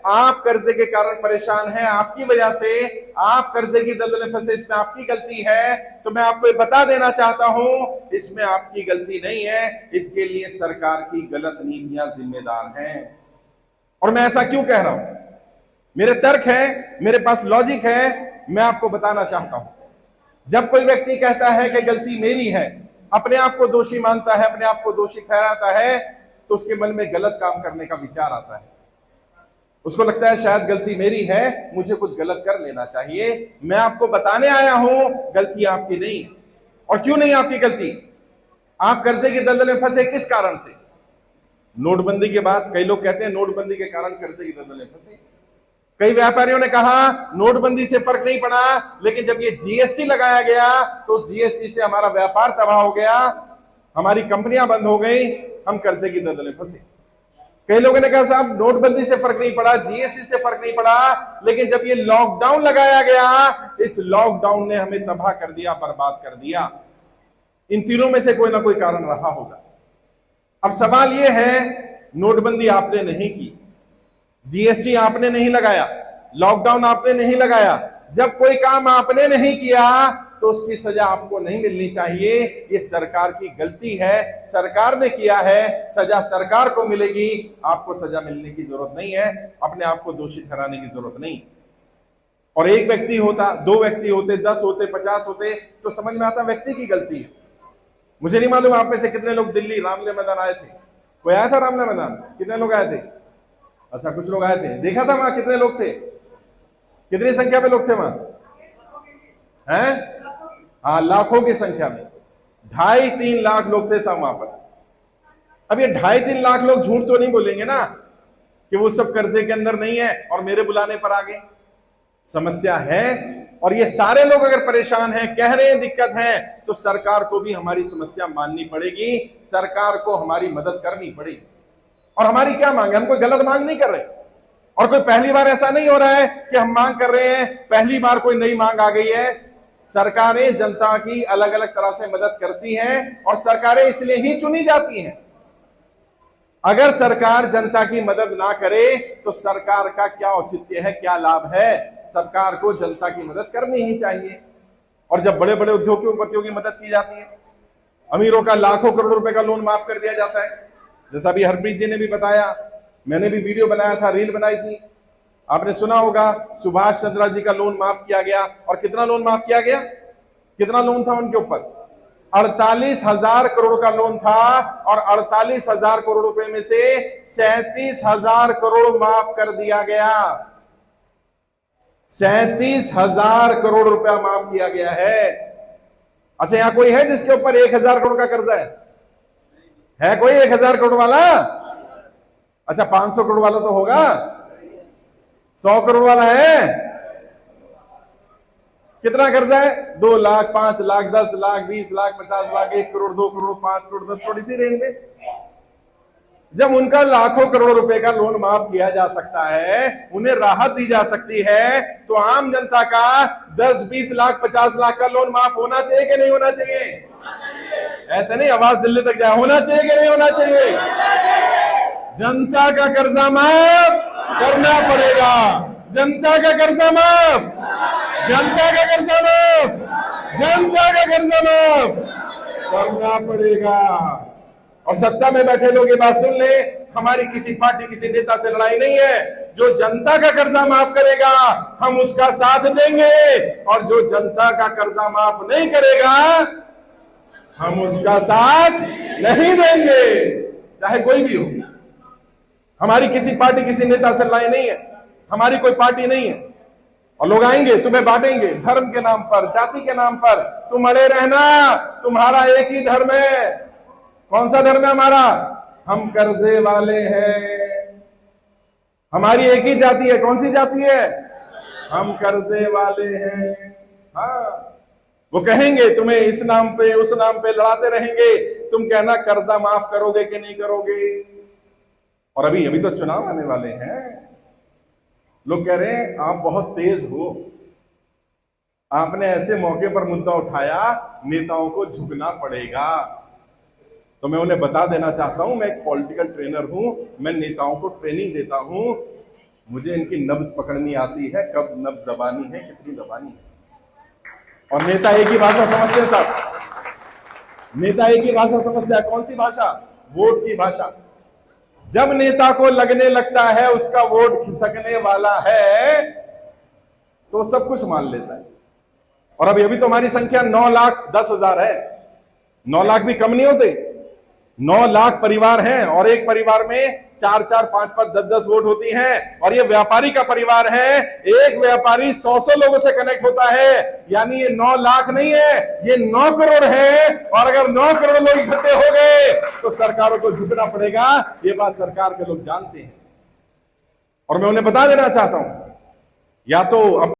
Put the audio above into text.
आप कर्जे के कारण परेशान हैं, आपकी वजह से आप कर्जे की दलदल में फंसे, इसमें आपकी गलती है, तो मैं आपको बता देना चाहता हूं इसमें आपकी गलती नहीं है, इसके लिए सरकार की गलत नीतियां जिम्मेदार हैं। और मैं ऐसा क्यों कह रहा हूं, मेरे तर्क है, मेरे पास लॉजिक है, मैं आपको बताना चाहता हूं। जब कोई व्यक्ति कहता है कि गलती मेरी है, अपने आप को दोषी मानता है, अपने आप को दोषी ठहराता है, तो उसके मन में गलत काम करने का विचार आता है। उसको लगता है शायद गलती मेरी है, मुझे कुछ गलत कर लेना चाहिए। मैं आपको बताने आया हूं गलती आपकी नहीं। और क्यों नहीं आपकी गलती? आप कर्जे की दलदल में फंसे किस कारण से? नोटबंदी के बाद कई लोग कहते हैं नोटबंदी के कारण कर्जे की दलदल में फंसे। कई व्यापारियों ने कहा नोटबंदी से फर्क नहीं पड़ा, लेकिन जब ये जीएसटी लगाया गया तो जीएसटी से हमारा व्यापार तबाह हो गया, हमारी कंपनियां बंद हो गई, हम कर्जे की दलदल में फंसे। कई लोगों ने कहा साहब नोटबंदी से फर्क नहीं पड़ा, जीएसटी से फर्क नहीं पड़ा, लेकिन जब ये लॉकडाउन लगाया गया, इस लॉकडाउन ने हमें तबाह कर दिया, बर्बाद कर दिया। इन तीनों में से कोई ना कोई कारण रहा होगा। अब सवाल यह है, नोटबंदी आपने नहीं की, जीएसटी आपने नहीं लगाया, लॉकडाउन आपने नहीं लगाया, जब कोई काम आपने नहीं किया तो उसकी सजा आपको नहीं मिलनी चाहिए। ये सरकार की गलती है, सरकार ने किया है, सजा सरकार को मिलेगी, आपको सजा मिलने की जरूरत नहीं है, अपने आप को दोषी ठहराने की जरूरत नहीं। और एक व्यक्ति होता, दो व्यक्ति होते, 10 होते, 50 होते, तो समझ में आता व्यक्ति की गलती है। मुझे नहीं मालूम आप में से कितने लोग दिल्ली रामलीला मैदान आए थे? कोई आया था रामलीला मैदान? कितने लोग आए थे? अच्छा, कुछ लोग आए थे। देखा था वहां कितने लोग थे? कितनी संख्या में लोग थे वहां? हैं? हाँ, लाखों की संख्या में 2.5-3 लाख लोग थे वहां पर। अब ये 2.5-3 लाख लोग झूठ तो नहीं बोलेंगे ना कि वो सब कर्जे के अंदर नहीं है और मेरे बुलाने पर आ गए। समस्या है, और ये सारे लोग अगर परेशान हैं, कह रहे हैं दिक्कत है, तो सरकार को भी हमारी समस्या माननी पड़ेगी, सरकार को हमारी मदद करनी पड़ेगी। और हमारी क्या मांग है? हम कोई गलत मांग नहीं कर रहे, और कोई पहली बार ऐसा नहीं हो रहा है कि हम मांग कर रहे हैं, पहली बार कोई नई मांग आ गई है। सरकारें जनता की अलग अलग तरह से मदद करती हैं, और सरकारें इसलिए ही चुनी जाती हैं। अगर सरकार जनता की मदद ना करे तो सरकार का क्या औचित्य है, क्या लाभ है? सरकार को जनता की मदद करनी ही चाहिए। और जब बड़े बड़े उद्योगपतियों की मदद की जाती है, अमीरों का लाखों करोड़ रुपए का लोन माफ कर दिया जाता है, जैसा अभी हरप्रीत जी ने भी बताया, मैंने भी वीडियो बनाया था, रील बनाई थी, आपने सुना होगा, सुभाष चंद्रा जी का लोन माफ किया गया। और कितना लोन माफ किया गया? कितना लोन था उनके ऊपर? 48,000 करोड़ का लोन था, और 48,000 करोड़ रुपए में से 37,000 करोड़ माफ कर दिया गया। 37,000 करोड़ रुपया माफ किया गया है। अच्छा, यहां कोई है जिसके ऊपर 1,000 करोड़ का कर्जा है कोई 1,000 करोड़ वाला? अच्छा, 500 करोड़ वाला तो होगा, 100 करोड़ वाला है? कितना कर्जा है? 2 लाख, 5 लाख, 10 लाख, 20 लाख, 50 लाख, 1 करोड़, 2 करोड़, 5 करोड़, 10 करोड़, इसी रेंज में। जब उनका लाखों करोड़ रुपए का लोन माफ किया जा सकता है, उन्हें राहत दी जा सकती है, तो आम जनता का 10, 20 लाख, 50 लाख का लोन माफ होना चाहिए कि नहीं होना चाहिए? ऐसे नहीं आवाज दिल्ली तक जाए, होना चाहिए कि नहीं होना चाहिए? जनता का कर्जा माफ करना पड़ेगा, जनता का कर्जा माफ, जनता का कर्जा माफ, जनता का कर्जा माफ करना पड़ेगा। और सत्ता में बैठे लोग ये बात सुन ले, हमारी किसी पार्टी, किसी नेता से लड़ाई नहीं है। जो जनता का कर्जा माफ करेगा हम उसका साथ देंगे, और जो जनता का कर्जा माफ नहीं करेगा हम उसका साथ नहीं देंगे, चाहे कोई भी हो। हमारी किसी पार्टी, किसी नेता से लड़ाई नहीं है, हमारी कोई पार्टी नहीं है। और लोग आएंगे तुम्हें बांटेंगे धर्म के नाम पर, जाति के नाम पर, तुम अड़े रहना, तुम्हारा एक ही धर्म है। कौन सा धर्म है हमारा? हम कर्जे वाले हैं। हमारी एक ही जाति है, कौन सी जाति है? हम कर्जे वाले हैं। हाँ, वो कहेंगे तुम्हें इस नाम पे उस नाम पे लड़ाते रहेंगे, तुम कहना कर्जा माफ करोगे कि नहीं करोगे। और अभी तो चुनाव आने वाले हैं, लोग कह रहे हैं आप बहुत तेज हो, आपने ऐसे मौके पर मुद्दा उठाया, नेताओं को झुकना पड़ेगा। तो मैं उन्हें बता देना चाहता हूं, मैं एक पॉलिटिकल ट्रेनर हूं, मैं नेताओं को ट्रेनिंग देता हूं। मुझे इनकी नब्ज पकड़नी आती है, कब नब्ज दबानी है, कितनी दबानी है। और नेता एक ही भाषा समझते हैं साहब, नेता एक ही भाषा समझते हैं। कौन सी भाषा? वोट की भाषा। जब नेता को लगने लगता है उसका वोट खिसकने वाला है तो सब कुछ मान लेता है। और अभी तो हमारी संख्या 9,10,000 है। 9 लाख भी कम नहीं होते। 9 लाख परिवार हैं और एक परिवार में 4-4, 5-5, 10-10 वोट होती हैं। और ये व्यापारी का परिवार है, एक व्यापारी 100 लोगों से कनेक्ट होता है। यानी ये 9 लाख नहीं है, ये 9 करोड़ है। और अगर 9 करोड़ लोग इकट्ठे हो गए तो सरकारों को झुकना पड़ेगा। ये बात सरकार के लोग जानते हैं और मैं उन्हें बता देना चाहता हूं, या तो अब